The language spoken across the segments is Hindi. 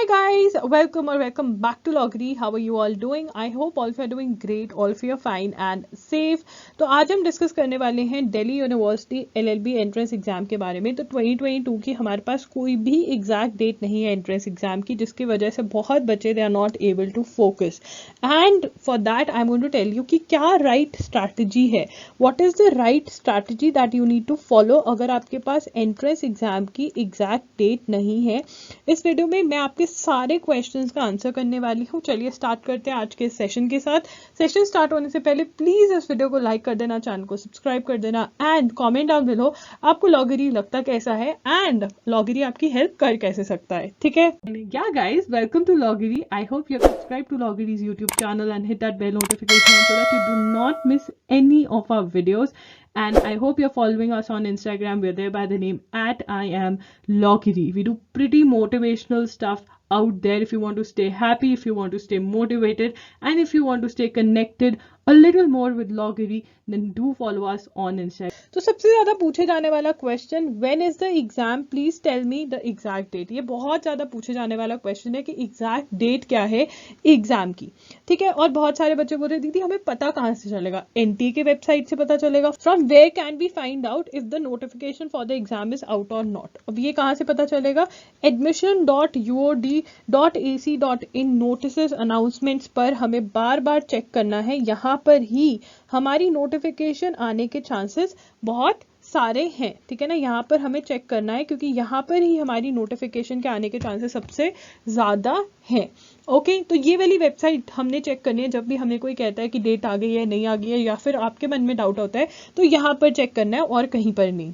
Hi guys, welcome back to Logri. How are you all doing? I hope all of you are doing great, all of you are fine and safe. तो आज हम डिस्कस करने वाले हैं Delhi university LLB entrance exam के बारे में। तो 2022 की हमारे पास कोई भी एग्जैक्ट डेट नहीं है एंट्रेंस एग्जाम की, जिसकी वजह से बहुत बच्चे they are not able to focus. And for that I am going to tell you कि क्या राइट स्ट्रैटेजी है, what is the right strategy that you need to follow अगर आपके पास एंट्रेंस एग्जाम की एग्जैक्ट डेट नहीं है। इस वीडियो में मैं आपके सारे क्वेश्चंस का आंसर करने वाली हूँ। चलिए स्टार्ट करते हैं आज के सेशन के साथ। सेशन स्टार्ट होने से पहले प्लीज इस वीडियो को लाइक कर देना, चैनल को सब्सक्राइब कर देना एंड कमेंट डाउन बिलो आपको लॉगरी लगता कैसा है एंड लॉगरी आपकी हेल्प कर कैसे सकता है, ठीक है? Yeah guys, welcome to Loggery. I hope you subscribe to Loggery's YouTube channel and hit that bell notification so that you do not miss any of our videos. And I hope you're following us on Instagram. We're there by the name @IamLogiri. We do pretty motivational stuff out there if you want to stay happy, if you want to stay motivated, and if you want to stay connected a little more with Logiri, then do follow us on Instagram. तो सबसे ज्यादा पूछे जाने वाला question, when is the exam, please tell me the exact date. ये बहुत ज्यादा पूछे जाने वाला क्वेश्चन है कि एग्जैक्ट डेट क्या है एग्जाम की, ठीक है? और बहुत सारे बच्चे बोल रहे दीदी हमें पता कहाँ से चलेगा? एनटीए के वेबसाइट से पता चलेगा। From where can we find out if the notification for the exam is out और नॉट? अब ये कहाँ से पता चलेगा? admission.uod.ac.in नोटिसेस अनाउंसमेंट्स पर हमें बार बार चेक करना है। यहाँ पर ही हमारी नोटिफिकेशन आने के चांसेस बहुत सारे हैं, ठीक है ना? यहाँ पर हमें चेक करना है क्योंकि यहाँ पर ही हमारी नोटिफिकेशन के आने के चांसेस सबसे ज्यादा हैं। ओके, तो ये वाली वेबसाइट हमने चेक करनी है जब भी हमें कोई कहता है कि डेट आ गई है, नहीं आ गई है, या फिर आपके मन में डाउट होता है तो यहाँ पर चेक करना है और कहीं पर नहीं।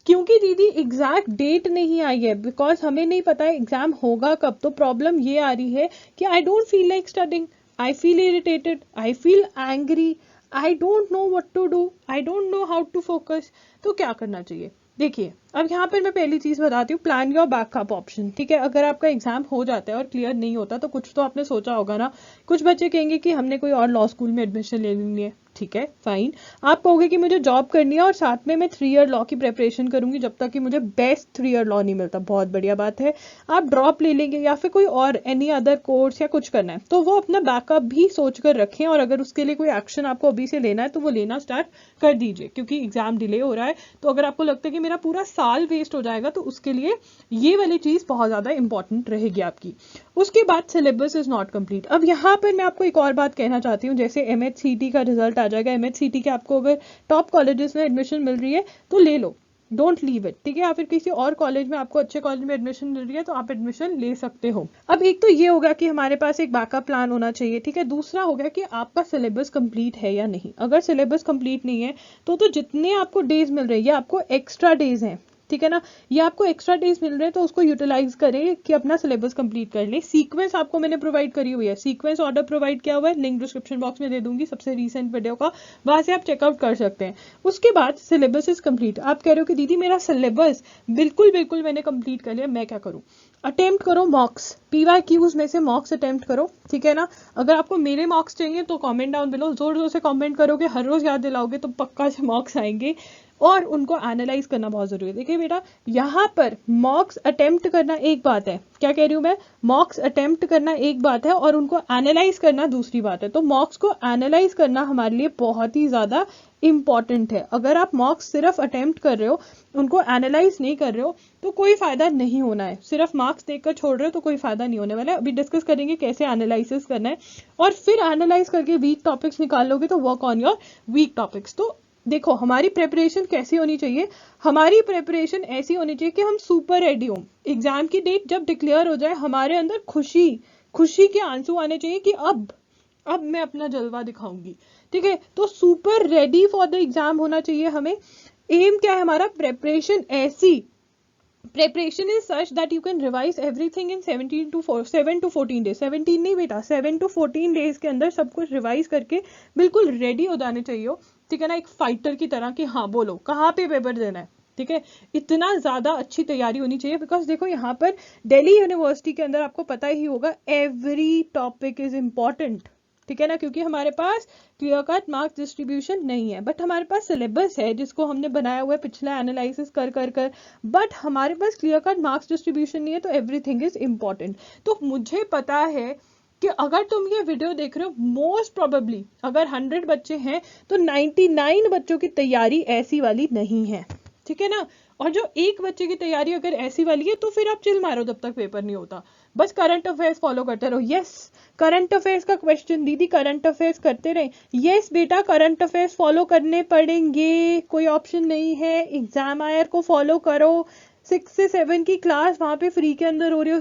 क्योंकि दीदी एग्जैक्ट डेट नहीं आई है, बिकॉज हमें नहीं पता है एग्जाम होगा कब। तो प्रॉब्लम ये आ रही है कि I don't feel like studying, I feel irritated, I feel angry, I don't know what to do, I don't know how to focus. तो क्या करना चाहिए? देखिए, अब यहाँ पर मैं पहली चीज बताती हूँ, प्लान योर बैकअप ऑप्शन, ठीक है? अगर आपका एग्जाम हो जाता है और क्लियर नहीं होता तो कुछ तो आपने सोचा होगा ना। कुछ बच्चे कहेंगे कि हमने कोई और लॉ स्कूल में एडमिशन ले लेनी है, ठीक है, फाइन। आप कहोगे कि मुझे जॉब करनी है और साथ में मैं 3 ईयर लॉ की प्रिपरेशन करूंगी जब तक कि मुझे बेस्ट 3 ईयर लॉ नहीं मिलता। बहुत बढ़िया बात है, आप ड्रॉप ले लेंगे या फिर कोई और एनी अदर कोर्स या कुछ करना है तो वो अपना बैकअप भी सोच कर रखें। और अगर उसके लिए कोई एक्शन आपको अभी से लेना है तो वो लेना स्टार्ट कर दीजिए, क्योंकि एग्जाम डिले हो रहा है। तो अगर आपको लगता है कि मेरा पूरा साल वेस्ट हो जाएगा तो उसके लिए ये वाली चीज बहुत ज्यादा इंपॉर्टेंट रहेगी आपकी। उसके बाद सिलेबस इज नॉट कंप्लीट। अब यहाँ पर मैं आपको एक और बात कहना चाहती हूँ, जैसे एमएचसीटी का रिजल्ट आ जाएगा, एमएचसीटी के आपको अगर टॉप कॉलेजेस में एडमिशन मिल रही है तो ले लो, डोंट लीव इट, ठीक है? या फिर किसी और कॉलेज में आपको अच्छे कॉलेज में एडमिशन मिल रही है तो आप एडमिशन ले सकते हो। अब एक तो ये होगा कि हमारे पास एक बैकअप प्लान होना चाहिए, ठीक है? दूसरा हो गया कि आपका सिलेबस कंप्लीट है या नहीं। अगर सिलेबस कंप्लीट नहीं है तो जितने आपको डेज मिल रहे हैं ये आपको एक्स्ट्रा डेज हैं, ठीक है ना? ये आपको एक्स्ट्रा डेज मिल रहे हैं तो उसको यूटिलाइज करें कि अपना सिलेबस कंप्लीट कर ले। सीक्वेंस आपको मैंने प्रोवाइड करी हुई है, सीक्वेंस ऑर्डर प्रोवाइड किया हुआ है, लिंक डिस्क्रिप्शन बॉक्स में दे दूंगी, सबसे रीसेंट वीडियो का, वहां से आप चेकआउट कर सकते हैं। उसके बाद सिलेबस इज कंप्लीट। आप कह रहे हो कि दीदी मेरा सिलेबस बिल्कुल मैंने कंप्लीट कर लिया, मैं क्या करूं? अटेम्प्ट करो मॉक्स, पीवाईक्यूज में से मॉक्स अटेम्प्ट करो, ठीक है ना? अगर आपको मेरे मॉक्स चाहिए तो कमेंट डाउन बिलो, जोर जोर से कमेंट करोगे, हर रोज याद दिलाओगे तो पक्का से मॉक्स आएंगे। और उनको एनालाइज करना बहुत जरूरी है। देखिए बेटा, यहाँ पर मॉक्स अटेम्प्ट करना एक बात है, क्या कह रही हूं मैं? मॉक्स अटेम्प्ट करना एक बात है और उनको एनालाइज करना दूसरी बात है। तो मॉक्स को एनालाइज करना हमारे लिए बहुत ही ज्यादा इंपॉर्टेंट है। अगर आप मॉक्स सिर्फ अटेम्प्ट कर रहे हो, उनको एनालाइज नहीं कर रहे हो तो कोई फायदा नहीं होना है। सिर्फ मार्क्स देखकर छोड़ रहे हो तो कोई फायदा नहीं होने वाला है। अभी डिस्कस करेंगे कैसे एनालिसिस करना है, और फिर एनालाइज करके वीक टॉपिक्स निकाल लोगे तो work on your weak topics. तो देखो, हमारी प्रिपरेशन कैसी होनी चाहिए? हमारी प्रिपरेशन ऐसी होनी चाहिए कि हम सुपर रेडी हो। एग्जाम की डेट जब डिक्लेयर हो जाए हमारे अंदर खुशी के आंसू आने चाहिए कि अब मैं अपना जलवा दिखाऊंगी, ठीक है? तो super ready for the exam होना चाहिए हमें। एम क्या है हमारा? प्रिपरेशन ऐसी, preparation is such that you can revise everything in 7 to 14 days। 17 नहीं बेटा, 7 to 14 days के अंदर सब कुछ रिवाइज करके बिल्कुल रेडी हो जाने चाहिए हो, ठीक है ना? एक फाइटर की तरह कि हाँ बोलो कहाँ पे पेपर देना है, ठीक है? इतना ज्यादा अच्छी तैयारी होनी चाहिए। बिकॉज देखो यहाँ पर दिल्ली यूनिवर्सिटी के अंदर आपको पता ही होगा एवरी टॉपिक इज इम्पॉर्टेंट, ठीक है ना, क्योंकि हमारे पास क्लियर कट मार्क्स डिस्ट्रीब्यूशन नहीं है, बट हमारे पास सिलेबस है जिसको हमने बनाया हुआ है पिछला एनालिसिस कर कर कर, बट हमारे पास क्लियर कट मार्क्स डिस्ट्रीब्यूशन नहीं है, तो एवरीथिंग इज इम्पॉर्टेंट। तो मुझे पता है कि अगर तुम ये वीडियो देख रहे हो, मोस्ट प्रोबेबली अगर 100 बच्चे हैं तो 99 बच्चों की तैयारी ऐसी वाली नहीं है, ठीक है ना। और जो एक बच्चे की तैयारी अगर ऐसी वाली है तो फिर आप चिल मारो जब तक पेपर नहीं होता, बस करंट अफेयर्स फॉलो करते रहो। यस, करंट अफेयर्स का क्वेश्चन, दीदी करंट अफेयर्स करते रहे। यस बेटा, करंट अफेयर्स फॉलो करने पड़ेंगे, कोई ऑप्शन नहीं है। एग्जाम आयर को फॉलो करो, 6 से 7 की क्लास वहाँ पे फ्री के अंदर हो रही है,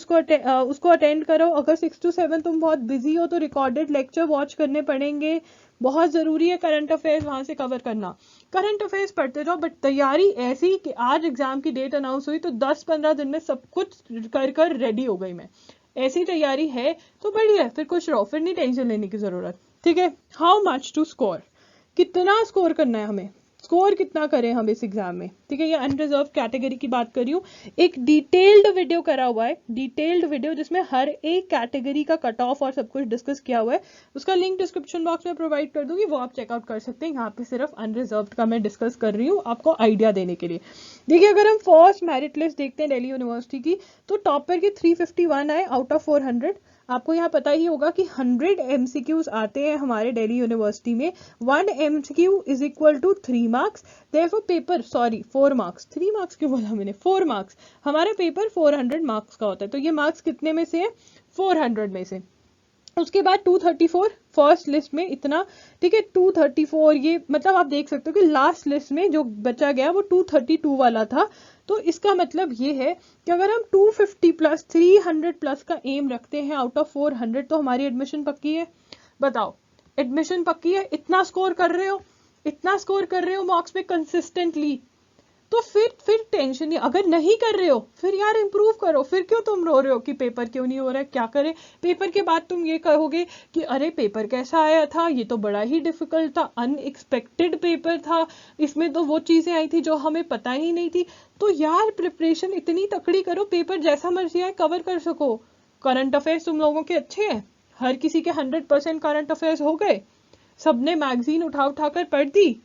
उसको अटेंड करो। अगर 6 to 7 तुम बहुत बिजी हो तो रिकॉर्डेड लेक्चर वॉच करने पड़ेंगे, बहुत जरूरी है करंट अफेयर्स वहां से कवर करना। करंट अफेयर्स पढ़ते जाओ, बट तैयारी ऐसी कि आज एग्जाम की डेट अनाउंस हुई तो 10-15 दिन में सब कुछ कर कर रेडी हो गई मैं, ऐसी तैयारी है तो बढ़िया है, फिर खुश रहो, फिर नहीं टेंशन लेने की जरूरत, ठीक है। हाउ मच टू स्कोर, कितना स्कोर करना है हमें, स्कोर कितना करें हम इस एग्जाम में, ठीक है। ये अनरिजर्व कैटेगरी की बात कर रही हूँ, एक डिटेल्ड वीडियो करा हुआ है, डिटेल्ड वीडियो जिसमें हर एक कैटेगरी का कट ऑफ और सब कुछ डिस्कस किया हुआ है, उसका लिंक डिस्क्रिप्शन बॉक्स में प्रोवाइड कर दूंगी, वो आप चेकआउट कर सकते हैं। यहाँ पे सिर्फ अनरिजर्व का मैं डिस्कस कर रही हूँ आपको आइडिया देने के लिए। देखिए, अगर हम फर्स्ट मेरिट लिस्ट देखते हैं दिल्ली यूनिवर्सिटी की, तो टॉपर के 351 आए आउट ऑफ 400। आपको यहाँ पता ही होगा कि 100 MCQs आते हैं हमारे दिल्ली यूनिवर्सिटी में, 1 MCQ is equal to 3 marks, therefore paper 4 marks, 3 marks क्यों बोला मैंने, 4 मार्क्स, हमारा पेपर 400 मार्क्स का होता है। तो ये मार्क्स कितने में से है, 400 में से। उसके बाद 234 फर्स्ट लिस्ट में इतना, ठीक है, 234, ये मतलब आप देख सकते हो कि लास्ट लिस्ट में जो बचा गया वो 232 वाला था। तो इसका मतलब ये है कि अगर हम 250 प्लस 300 प्लस का एम रखते हैं आउट ऑफ 400 तो हमारी एडमिशन पक्की है। बताओ, एडमिशन पक्की है, इतना स्कोर कर रहे हो, इतना स्कोर कर रहे हो मार्क्स में कंसिस्टेंटली, तो फिर टेंशन नहीं। अगर नहीं कर रहे हो फिर यार इंप्रूव करो, फिर क्यों तुम रो रहे हो कि पेपर क्यों नहीं हो रहा है, क्या करें। पेपर के बाद तुम ये कहोगे कि अरे पेपर कैसा आया था, ये तो बड़ा ही डिफिकल्ट था, अनएक्सपेक्टेड पेपर था, इसमें तो वो चीजें आई थी जो हमें पता ही नहीं थी। तो यार प्रिपरेशन इतनी तकड़ी करो, पेपर जैसा मर्जी आए कवर कर सको। करंट अफेयर्स तुम लोगों के अच्छे हैं, हर किसी के 100% करंट अफेयर्स हो गए, सबने मैगजीन उठा उठा कर पढ़ दी।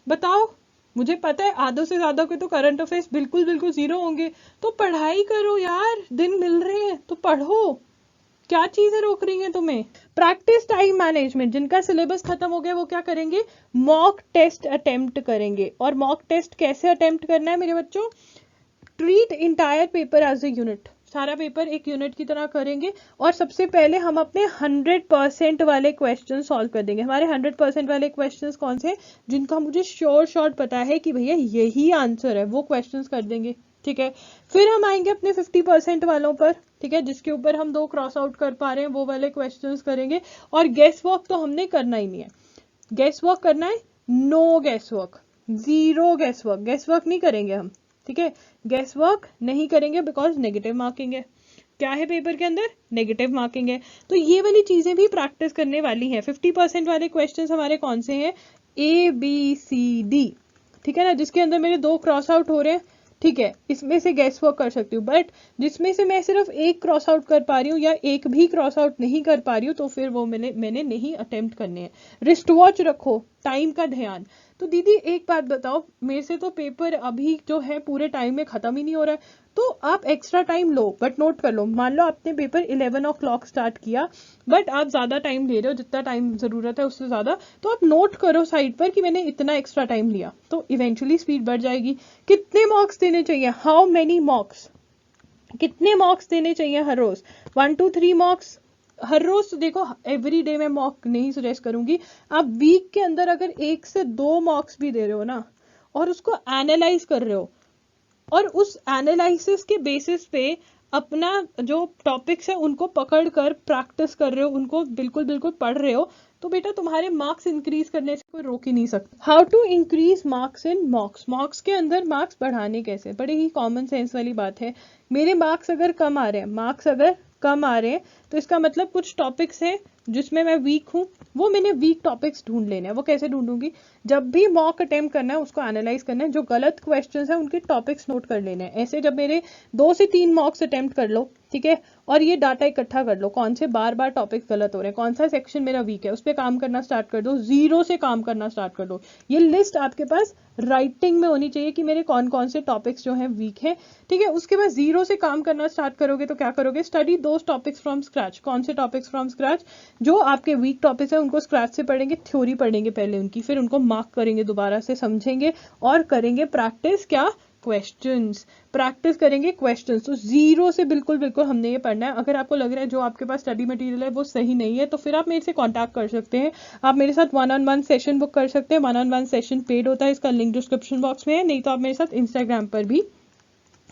बताओ, मुझे पता है आधों से ज्यादा के तो करंट अफेयर्स बिल्कुल बिल्कुल जीरो होंगे। तो पढ़ाई करो यार, दिन मिल रहे हैं तो पढ़ो, क्या चीजें रोक रही हैं तुम्हें। प्रैक्टिस टाइम मैनेजमेंट, जिनका सिलेबस खत्म हो गया वो क्या करेंगे, मॉक टेस्ट अटेम्प्ट करेंगे। और मॉक टेस्ट कैसे अटेम्प्ट करना है मेरे बच्चों, treat entire paper as a unit, सारा पेपर एक यूनिट की तरह करेंगे। और सबसे पहले हम अपने 100% वाले क्वेश्चन सॉल्व कर देंगे। हमारे 100% वाले क्वेश्चन कौन से, जिनका मुझे श्योर शॉर्ट पता है कि भैया यही आंसर है, वो क्वेश्चन कर देंगे, ठीक है। फिर हम आएंगे अपने 50% वालों पर, ठीक है, जिसके ऊपर हम 2 क्रॉस आउट कर पा रहे हैं वो वाले क्वेश्चंस करेंगे। और गेस वर्क तो हमने करना ही नहीं है, गेस वर्क करना है, no guess work, zero guess work, guess work नहीं करेंगे हम, ठीक है, गैस वर्क नहीं करेंगे बिकॉज नेगेटिव मार्किंग है। क्या है पेपर के अंदर, नेगेटिव मार्किंग है। तो ये वाली चीजें भी प्रैक्टिस करने वाली है। 50% वाले क्वेश्चंस हमारे कौन से हैं, ABCD, ठीक है ना, जिसके अंदर मेरे 2 क्रॉस आउट हो रहे हैं, ठीक है, इसमें से गैस वर्क कर सकती हूँ। बट जिसमें से मैं सिर्फ 1 क्रॉस आउट कर पा रही हूँ या 1 भी क्रॉस आउट नहीं कर पा रही हूँ तो फिर वो मैंने नहीं अटेम्प्ट करने हैं। रिस्ट वॉच रखो, टाइम का ध्यान। तो दीदी एक बात बताओ, मेरे से तो पेपर अभी जो है पूरे टाइम में खत्म ही नहीं हो रहा है, तो आप extra time low, but note कर लो। मान लो आपने पेपर 11 o'clock स्टार्ट किया, बट आप ज्यादा टाइम ले रहे हो, जितना टाइम जरूरत है उससे ज्यादा, तो आप नोट करो साइड पर कि मैंने इतना एक्स्ट्रा टाइम लिया, तो इवेंचुअली स्पीड बढ़ जाएगी। कितने मार्क्स देने चाहिए, हाउ मेनी मार्क्स, कितने मार्क्स देने चाहिए हर रोज, 1 to 3 मार्क्स हर रोज। तो देखो, एवरी डे मैं मॉक नहीं सजेस्ट करूंगी, आप वीक के अंदर अगर 1 से 2 मार्क्स भी दे रहे हो ना, और उसको एनालाइज कर रहे हो, और उस एनालिसिस के बेसिस पे अपना जो टॉपिक्स है उनको पकड़ कर प्रैक्टिस कर रहे हो, उनको बिल्कुल बिल्कुल पढ़ रहे हो, तो बेटा तुम्हारे मार्क्स इंक्रीज करने से कोई रोक ही नहीं सकता। How to increase marks in mocks, mocks के अंदर मार्क्स बढ़ाने कैसे, बड़े ही कॉमन सेंस वाली बात है। मेरे मार्क्स अगर कम आ रहे हैं, मार्क्स अगर कम आ रहे हैं तो इसका मतलब कुछ टॉपिक्स हैं जिसमें मैं वीक हूँ वो मैंने वीक टॉपिक्स ढूंढ लेने हैं। वो कैसे ढूंढूंगी, जब भी मॉक अटेम्प्ट करना है उसको एनालाइज करना है, जो गलत क्वेश्चंस है उनके टॉपिक्स नोट कर लेने हैं। ऐसे जब मेरे 2 से 3 मॉक्स अटेम्प्ट कर लो, ठीक है, और ये डाटा इकट्ठा कर लो कौन से बार बार टॉपिक्स गलत हो रहे हैं, कौन सा सेक्शन मेरा वीक है, उस पर काम करना स्टार्ट कर दो, जीरो से काम करना स्टार्ट कर दो। ये लिस्ट आपके पास राइटिंग में होनी चाहिए कि मेरे कौन कौन से टॉपिक्स जो हैं वीक हैं, ठीक है। उसके बाद जीरो से काम करना स्टार्ट करोगे तो क्या करोगे, study those topics from scratch. कौन से टॉपिक्स फ्रॉम स्क्रैच, जो आपके वीक टॉपिक्स है उनको स्क्रैच से पढ़ेंगे, थ्योरी पढ़ेंगे पहले उनकी, फिर उनको मार्क करेंगे, दोबारा से समझेंगे और करेंगे प्रैक्टिस, क्या, क्वेश्चंस, प्रैक्टिस करेंगे क्वेश्चंस। तो जीरो से बिल्कुल बिल्कुल हमने ये पढ़ना है। अगर आपको लग रहा है जो आपके पास स्टडी मटेरियल है वो सही नहीं है तो फिर आप मेरे से कांटेक्ट कर सकते हैं। आप मेरे साथ 1-on-1 सेशन बुक कर सकते हैं। 1-on-1 सेशन पेड होता है, इसका लिंक डिस्क्रिप्शन बॉक्स में है, नहीं तो आप मेरे साथ इंस्टाग्राम पर भी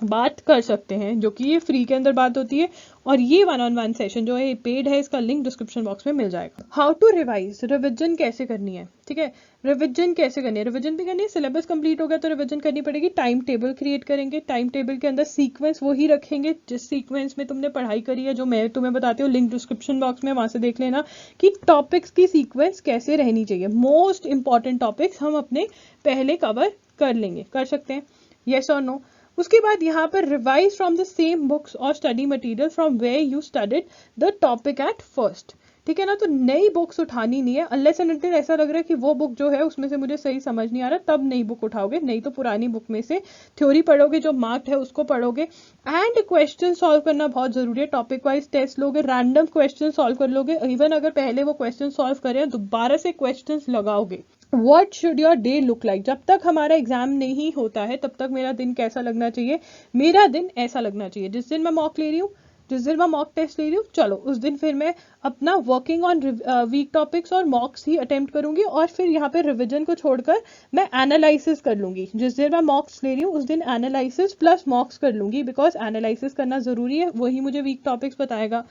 बात कर सकते हैं, जो कि ये फ्री के अंदर बात होती है। और ये 1-on-1 सेशन जो है पेड है, इसका लिंक डिस्क्रिप्शन बॉक्स में मिल जाएगा। हाउ टू रिवाइज, रिविजन कैसे करनी है, ठीक है, रिविजन कैसे करनी है, रिविजन भी करनी है। सिलेबस कंप्लीट हो गया तो रिविजन करनी पड़ेगी। टाइम टेबल क्रिएट करेंगे, टाइम टेबल के अंदर सीक्वेंस वही रखेंगे जिस सीक्वेंस में तुमने पढ़ाई करी है, जो मैं तुम्हें बताती हूँ, लिंक डिस्क्रिप्शन बॉक्स में, वहां से देख लेना कि टॉपिक्स की सीक्वेंस कैसे रहनी चाहिए। मोस्ट इंपॉर्टेंट टॉपिक्स हम अपने पहले कवर कर लेंगे, कर सकते हैं, येस और नो। उसके बाद यहाँ पर revise from the same books और study material from where you studied the topic at first, ठीक है ना। तो नई बुक्स उठानी नहीं है, अनलेस एंड अनटिल ऐसा लग रहा है कि वो बुक जो है उसमें से मुझे सही समझ नहीं आ रहा, तब नई बुक उठाओगे, नहीं तो पुरानी बुक में से थ्योरी पढ़ोगे, जो मार्क्ड है उसको पढ़ोगे। एंड क्वेश्चन सॉल्व करना बहुत जरूरी है, टॉपिक वाइज टेस्ट लोगे, रैंडम क्वेश्चन सॉल्व कर लोगे। इवन अगर पहले वो क्वेश्चन सॉल्व करें दोबारा से क्वेश्चन लगाओगे। What should your day look like, जब तक हमारा एग्जाम नहीं होता है तब तक मेरा दिन कैसा लगना चाहिए, मेरा दिन ऐसा लगना चाहिए, जिस दिन मैं मॉक ले रही हूँ, जिस दिन मैं मॉक टेस्ट ले रही हूँ, चलो उस दिन फिर मैं अपना वर्किंग ऑन वीक टॉपिक्स और मॉक्स ही अटेम्प्ट करूंगी, और फिर यहाँ पे रिविजन को छोड़कर मैं एनालिसिस कर लूंगी। जिस दिन मैं मॉक्स ले रही हूँ उस दिन एनालिसिस प्लस मॉक्स कर लूंगी, बिकॉज एनालिसिस करना जरूरी है, वही मुझे वीक टॉपिक्स बताएगा।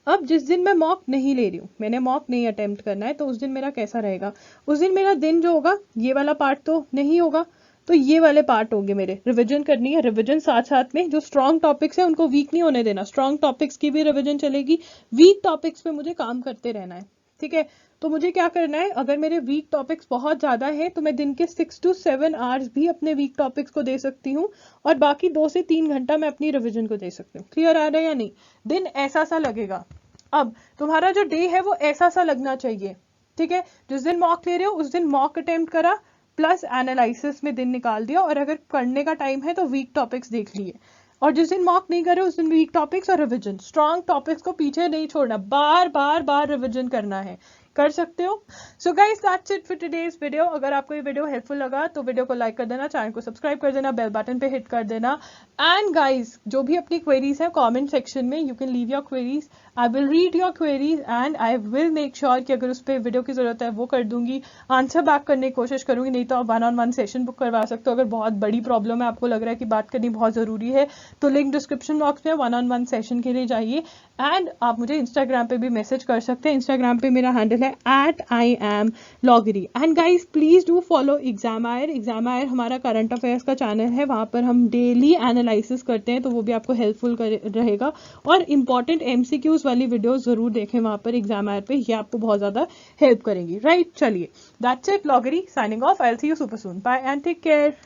अब जिस दिन मैं मॉक नहीं ले रही हूँ, मैंने मॉक नहीं अटेम्प्ट करना है, तो उस दिन मेरा कैसा रहेगा, उस दिन मेरा दिन जो होगा ये वाला पार्ट तो नहीं होगा, तो ये वाले पार्ट होंगे मेरे, रिवीजन करनी है। रिवीजन साथ साथ में जो स्ट्रॉन्ग टॉपिक्स है उनको वीक नहीं होने देना, स्ट्रॉन्ग टॉपिक्स की भी रिवीजन चलेगी, वीक टॉपिक्स पे मुझे काम करते रहना है, ठीक है। तो मुझे क्या करना है, अगर मेरे वीक टॉपिक्स बहुत ज्यादा है तो मैं दिन के 6 to 7 आवर्स भी अपने वीक टॉपिक्स को दे सकती हूँ, और बाकी 2 से 3 घंटा मैं अपनी रिवीजन को दे सकती हूँ। क्लियर आ रहा है या नहीं, दिन ऐसा सा लगेगा। अब तुम्हारा जो डे है वो ऐसा सा लगना चाहिए, ठीक है। जिस दिन मॉक ले रहे हो उस दिन मॉक अटेम्प्ट करा प्लस एनालिसिस में दिन निकाल दिया, और अगर पढ़ने का टाइम है तो वीक टॉपिक्स देख लिए, और जिस दिन मॉक नहीं करे उस दिन वीक टॉपिक्स और रिवीजन। स्ट्रॉन्ग टॉपिक्स को पीछे नहीं छोड़ना, बार बार बार रिवीजन करना है, कर सकते हो। So guys that's it for today's video. अगर आपको ये वीडियो हेल्पफुल लगा तो वीडियो को लाइक कर देना, चैनल को सब्सक्राइब कर देना, बेल बटन पे हिट कर देना। एंड गाइस जो भी अपनी क्वेरीज है कमेंट सेक्शन में you can leave your queries, I will read your queries and I will make sure कि अगर उस पर वीडियो की जरूरत है वो कर दूंगी, आंसर बैक करने की कोशिश करूंगी। नहीं तो आप 1-on-1 सेशन बुक करवा सकते हो। अगर बहुत बड़ी प्रॉब्लम है, आपको लग रहा है कि बात करनी बहुत जरूरी है, तो लिंक डिस्क्रिप्शन बॉक्स में 1-on-1 सेशन के लिए जाइए। एंड आप मुझे इंस्टाग्राम पे भी मैसेज कर सकते हैं, इंस्टाग्राम पे मेरा हैंडल है @IamLoggery। And guys please do follow Examire. Examire हमारा करंट अफेयर्स का चैनल है, वहां पर हम डेली एनालिसिस करते हैं, तो वो भी आपको हेल्पफुल रहेगा। और इंपॉर्टेंट MCQs वाली वीडियो जरूर देखें वहां पर एग्जामायर पे, ये आपको बहुत ज्यादा हेल्प करेंगी, राइट। चलिए that's it, Loggery signing off, I will see you super soon, bye and take care.